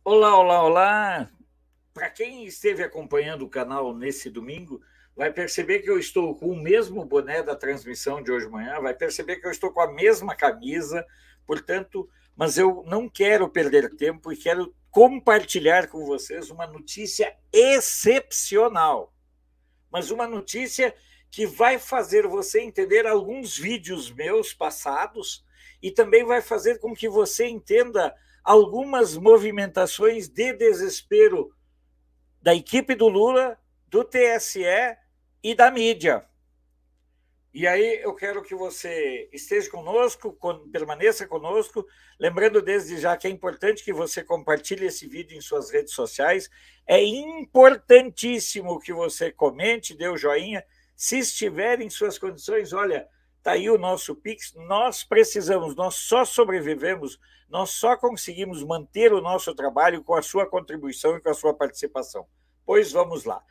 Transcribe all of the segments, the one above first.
Olá, olá, olá! Para quem esteve acompanhando o canal nesse domingo, vai perceber que eu estou com o mesmo boné da transmissão de hoje de manhã, vai perceber que eu estou com a mesma camisa, portanto, mas eu não quero perder tempo e quero compartilhar com vocês uma notícia excepcional, mas uma notícia que vai fazer você entender alguns vídeos meus passados e também vai fazer com que você entenda algumas movimentações de desespero da equipe do Lula, do TSE e da mídia. E aí eu quero que você esteja conosco, permaneça conosco, lembrando desde já que é importante que você compartilhe esse vídeo em suas redes sociais, é importantíssimo que você comente, dê o joinha, se estiver em suas condições, olha, está aí o nosso Pix, nós precisamos, nós só sobrevivemos, nós só conseguimos manter o nosso trabalho com a sua contribuição e com a sua participação. Pois vamos lá.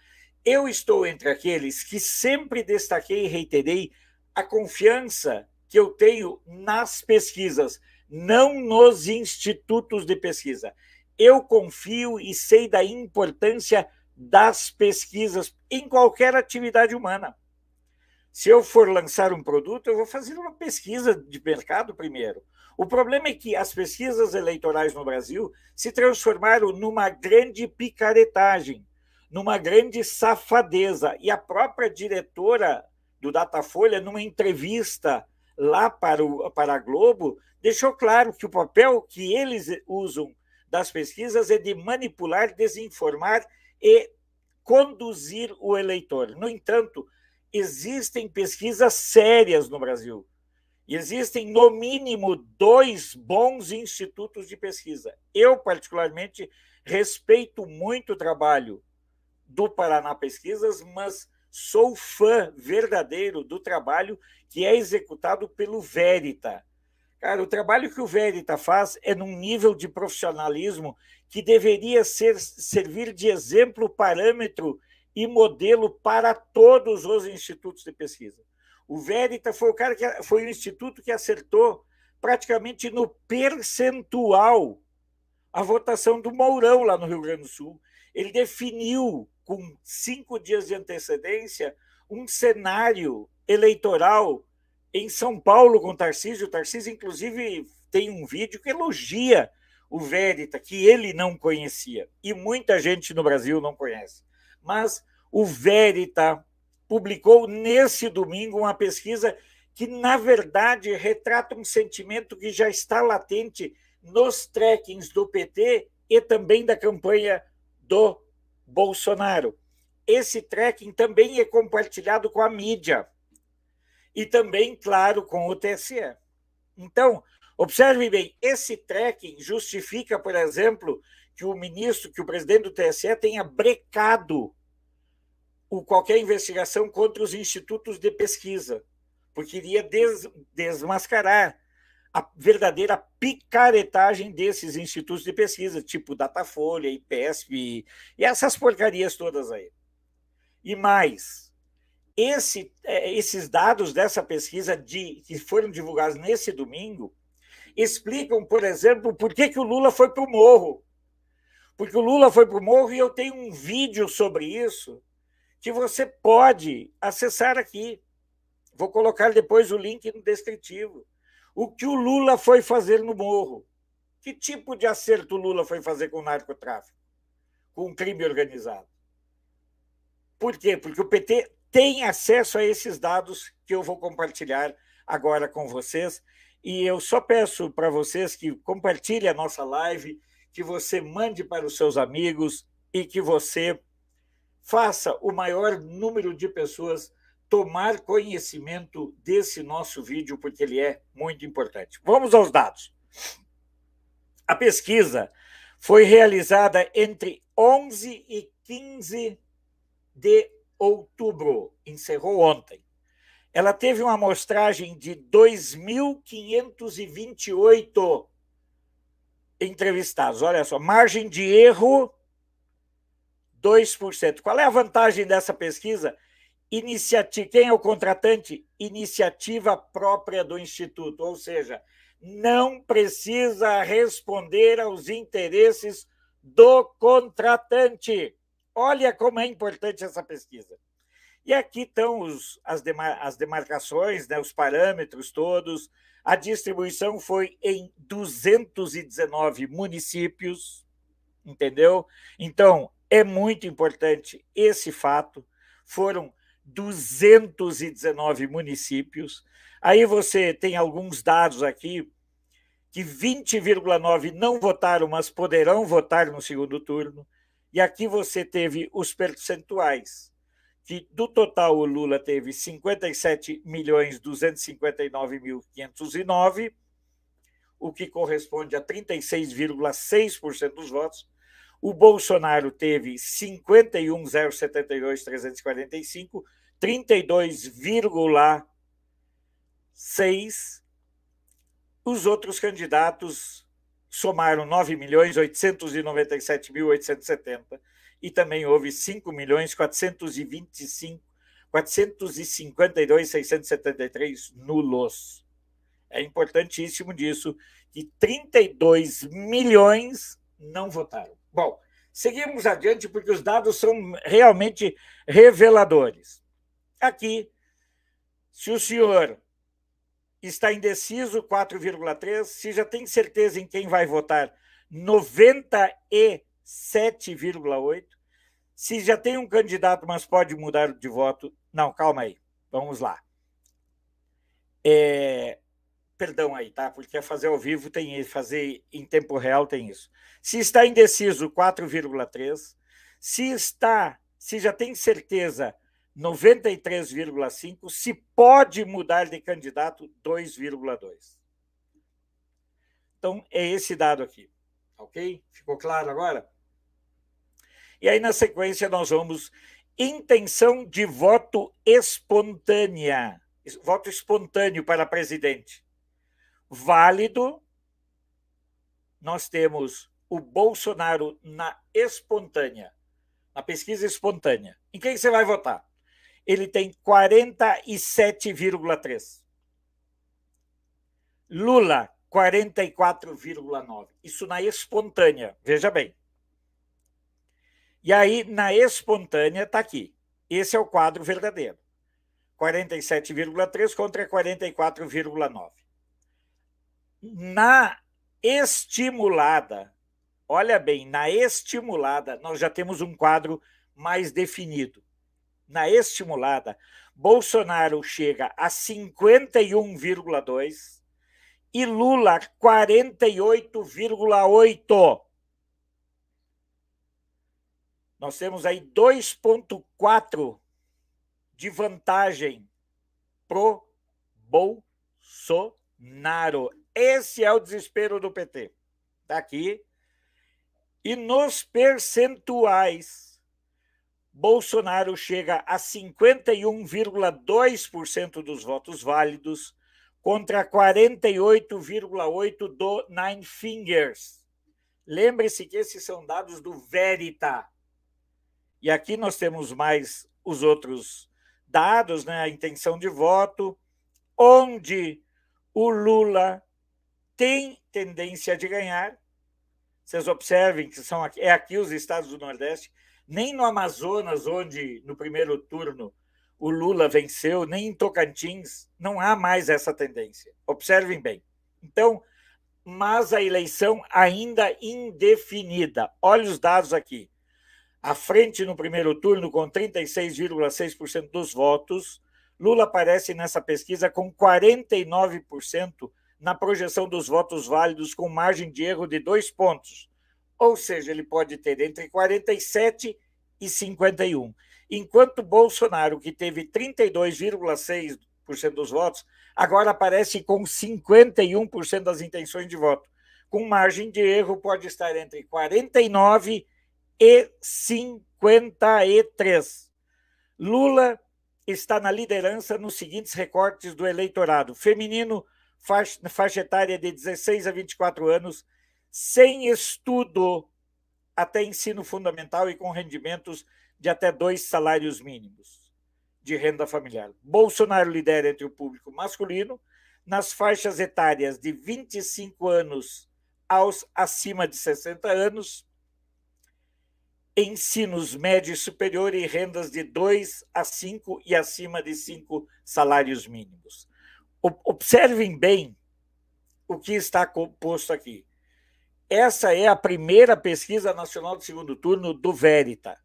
Eu estou entre aqueles que sempre destaquei e reiterei a confiança que eu tenho nas pesquisas, não nos institutos de pesquisa. Eu confio e sei da importância das pesquisas em qualquer atividade humana. Se eu for lançar um produto, eu vou fazer uma pesquisa de mercado primeiro. O problema é que as pesquisas eleitorais no Brasil se transformaram numa grande picaretagem, numa grande safadeza. E a própria diretora do Datafolha, numa entrevista lá para a Globo, deixou claro que o papel que eles usam das pesquisas é de manipular, desinformar e conduzir o eleitor. No entanto, existem pesquisas sérias no Brasil. E existem, no mínimo, 2 bons institutos de pesquisa. Eu, particularmente, respeito muito o trabalho do Paraná Pesquisas, mas sou fã verdadeiro do trabalho que é executado pelo Verita. Cara, o trabalho que o Verita faz é num nível de profissionalismo que deveria servir de exemplo, parâmetro e modelo para todos os institutos de pesquisa. O Verita foi o instituto que acertou praticamente no percentual a votação do Mourão lá no Rio Grande do Sul. Ele definiu, com 5 dias de antecedência, um cenário eleitoral em São Paulo com o Tarcísio. O Tarcísio, inclusive, tem um vídeo que elogia o Verita, que ele não conhecia, e muita gente no Brasil não conhece. Mas o Verita publicou nesse domingo uma pesquisa que, na verdade, retrata um sentimento que já está latente nos trackings do PT e também da campanha do Bolsonaro. Esse tracking também é compartilhado com a mídia e também, claro, com o TSE. Então, observe bem, esse tracking justifica, por exemplo, que o presidente do TSE tenha brecado qualquer investigação contra os institutos de pesquisa, porque iria desmascarar a verdadeira picaretagem desses institutos de pesquisa, tipo Datafolha, IPESP e essas porcarias todas aí. E mais, esses dados dessa pesquisa que foram divulgados nesse domingo explicam, por exemplo, por que o Lula foi para o morro. Porque o Lula foi para o morro e eu tenho um vídeo sobre isso que você pode acessar aqui. Vou colocar depois o link no descritivo. O que o Lula foi fazer no morro? Que tipo de acerto o Lula foi fazer com o narcotráfico? Com o crime organizado? Por quê? Porque o PT tem acesso a esses dados que eu vou compartilhar agora com vocês. E eu só peço para vocês que compartilhem a nossa live, que você mande para os seus amigos e que você faça o maior número de pessoas tomar conhecimento desse nosso vídeo, porque ele é muito importante. Vamos aos dados. A pesquisa foi realizada entre 11 e 15 de outubro, encerrou ontem. Ela teve uma amostragem de 2.528 entrevistados. Olha só, margem de erro 2%. Qual é a vantagem dessa pesquisa? Quem é o contratante? Iniciativa própria do Instituto, ou seja, não precisa responder aos interesses do contratante. Olha como é importante essa pesquisa. E aqui estão as demarcações, né, os parâmetros todos. A distribuição foi em 219 municípios, entendeu? Então, é muito importante esse fato. Foram 219 municípios. Aí você tem alguns dados aqui, que 20,9 não votaram, mas poderão votar no segundo turno. E aqui você teve os percentuais, que do total o Lula teve 57.259.509, o que corresponde a 36,6% dos votos. O Bolsonaro teve 51.072.345, 32,6%. Os outros candidatos somaram 9.897.870 e também houve 5.452.673 nulos. É importantíssimo disso, que 32 milhões não votaram. Bom, seguimos adiante porque os dados são realmente reveladores. Aqui, se o senhor está indeciso, 4,3%. Se já tem certeza em quem vai votar, 97,8%. Se já tem um candidato, mas pode mudar de voto... Não, calma aí. Vamos lá. Perdão aí, tá? Porque fazer ao vivo tem isso, fazer em tempo real tem isso. Se está indeciso, 4,3%. Se já tem certeza, 93,5%, se pode mudar de candidato, 2,2%. Então, é esse dado aqui, ok? Ficou claro agora? E aí, na sequência, nós vamos intenção de voto espontânea. Voto espontâneo para presidente. Válido, nós temos o Bolsonaro na espontânea, na pesquisa espontânea. Em quem você vai votar? Ele tem 47,3%. Lula, 44,9%. Isso na espontânea, veja bem. E aí, na espontânea, está aqui. Esse é o quadro verdadeiro. 47,3% contra 44,9%. Na estimulada, olha bem, na estimulada, nós já temos um quadro mais definido. Na estimulada, Bolsonaro chega a 51,2% e Lula 48,8%. Nós temos aí 2,4% de vantagem pro Bolsonaro. Esse é o desespero do PT. Está aqui. E nos percentuais, Bolsonaro chega a 51,2% dos votos válidos contra 48,8% do Nine Fingers. Lembre-se que esses são dados do Verita. E aqui nós temos mais os outros dados, né? A intenção de voto, onde o Lula tem tendência de ganhar. Vocês observem que é aqui os estados do Nordeste, nem no Amazonas, onde no primeiro turno o Lula venceu, nem em Tocantins, não há mais essa tendência. Observem bem. Então, mas a eleição ainda indefinida. Olha os dados aqui. À frente no primeiro turno, com 36,6% dos votos, Lula aparece nessa pesquisa com 49% na projeção dos votos válidos, com margem de erro de 2 pontos. Ou seja, ele pode ter entre 47% e 51%. Enquanto Bolsonaro, que teve 32,6% dos votos, agora aparece com 51% das intenções de voto. Com margem de erro, pode estar entre 49% e 53%. Lula está na liderança nos seguintes recortes do eleitorado: feminino, faixa etária de 16 a 24 anos, sem estudo até ensino fundamental e com rendimentos de até 2 salários mínimos. de renda familiar. Bolsonaro lidera entre o público masculino, nas faixas etárias de 25 anos aos acima de 60 anos, ensinos médio e superior e rendas de 2 a 5 e acima de 5 salários mínimos. Observem bem o que está composto aqui. Essa é a primeira pesquisa nacional do segundo turno do Verita.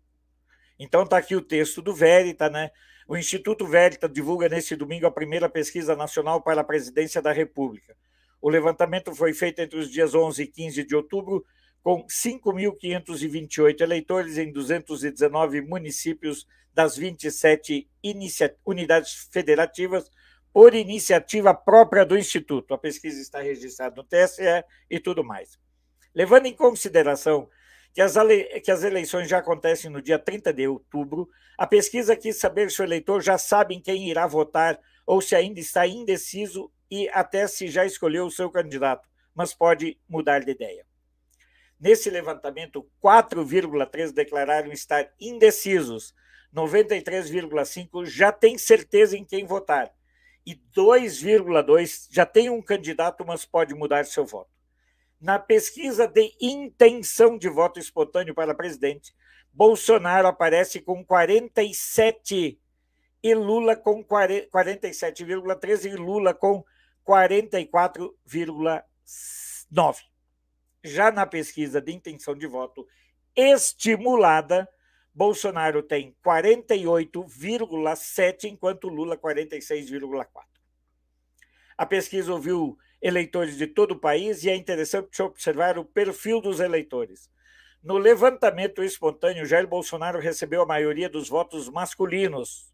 Então está aqui o texto do Verita, né? O Instituto Verita divulga neste domingo a primeira pesquisa nacional para a presidência da República. O levantamento foi feito entre os dias 11 e 15 de outubro, com 5.528 eleitores em 219 municípios das 27 unidades federativas, por iniciativa própria do Instituto. A pesquisa está registrada no TSE e tudo mais. Levando em consideração que as eleições já acontecem no dia 30 de outubro, a pesquisa quis saber se o eleitor já sabe em quem irá votar ou se ainda está indeciso e até se já escolheu o seu candidato, mas pode mudar de ideia. Nesse levantamento, 4,3% declararam estar indecisos, 93,5% já têm certeza em quem votar e 2,2% já tem um candidato, mas pode mudar seu voto. Na pesquisa de intenção de voto espontâneo para presidente, Bolsonaro aparece com 47% e Lula com 47,13% e Lula com 44,9%. Já na pesquisa de intenção de voto estimulada, Bolsonaro tem 48,7%, enquanto Lula 46,4%. A pesquisa ouviu eleitores de todo o país e é interessante observar o perfil dos eleitores. No levantamento espontâneo, Jair Bolsonaro recebeu a maioria dos votos masculinos,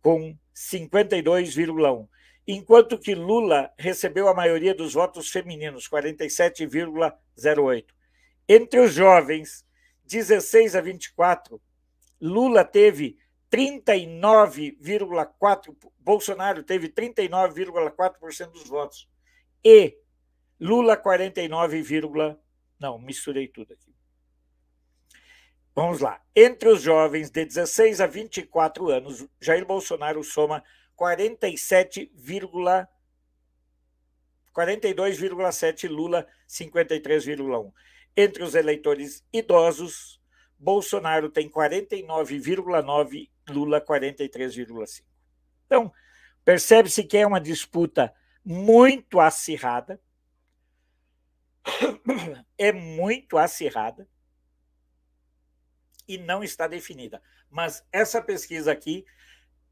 com 52,1%, enquanto que Lula recebeu a maioria dos votos femininos, 47,08%. Entre os jovens, 16 a 24, Lula teve 39,4%, Bolsonaro teve 39,4% dos votos. E Lula 49, não, misturei tudo aqui. Vamos lá. Entre os jovens de 16 a 24 anos, Jair Bolsonaro soma 42,7%, Lula 53,1%. Entre os eleitores idosos, Bolsonaro tem 49,9%, Lula 43,5%. Então, percebe-se que é uma disputa muito acirrada, e não está definida. Mas essa pesquisa aqui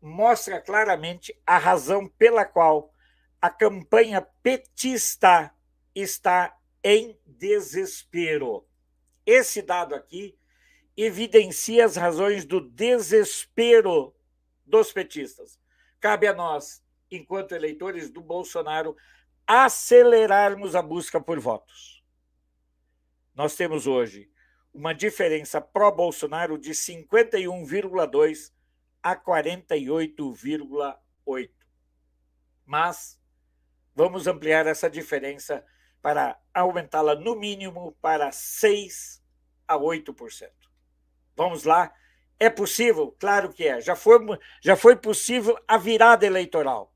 mostra claramente a razão pela qual a campanha petista está em desespero. Esse dado aqui evidencia as razões do desespero dos petistas. Cabe a nós, enquanto eleitores do Bolsonaro, acelerarmos a busca por votos. Nós temos hoje uma diferença pró-Bolsonaro de 51,2% a 48,8%. Mas vamos ampliar essa diferença para aumentá-la no mínimo para 6% a 8%. Vamos lá? É possível? Claro que é. Já foi possível a virada eleitoral.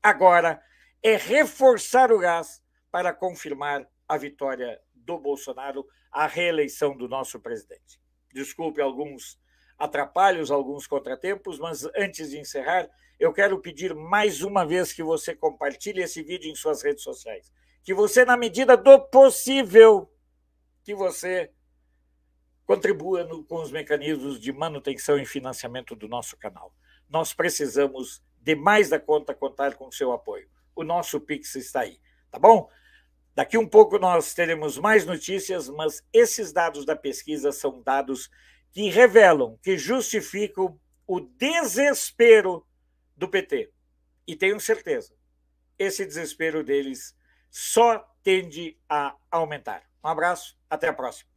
Agora é reforçar o gás para confirmar a vitória do Bolsonaro, a reeleição do nosso presidente. Desculpe alguns atrapalhos, alguns contratempos, mas antes de encerrar, eu quero pedir mais uma vez que você compartilhe esse vídeo em suas redes sociais. Que você, na medida do possível, que você contribua com os mecanismos de manutenção e financiamento do nosso canal. Nós precisamos, de mais da conta, contar com o seu apoio. O nosso Pix está aí, tá bom? Daqui um pouco nós teremos mais notícias, mas esses dados da pesquisa são dados que revelam, que justificam o desespero do PT. E tenho certeza, esse desespero deles só tende a aumentar. Um abraço, até a próxima.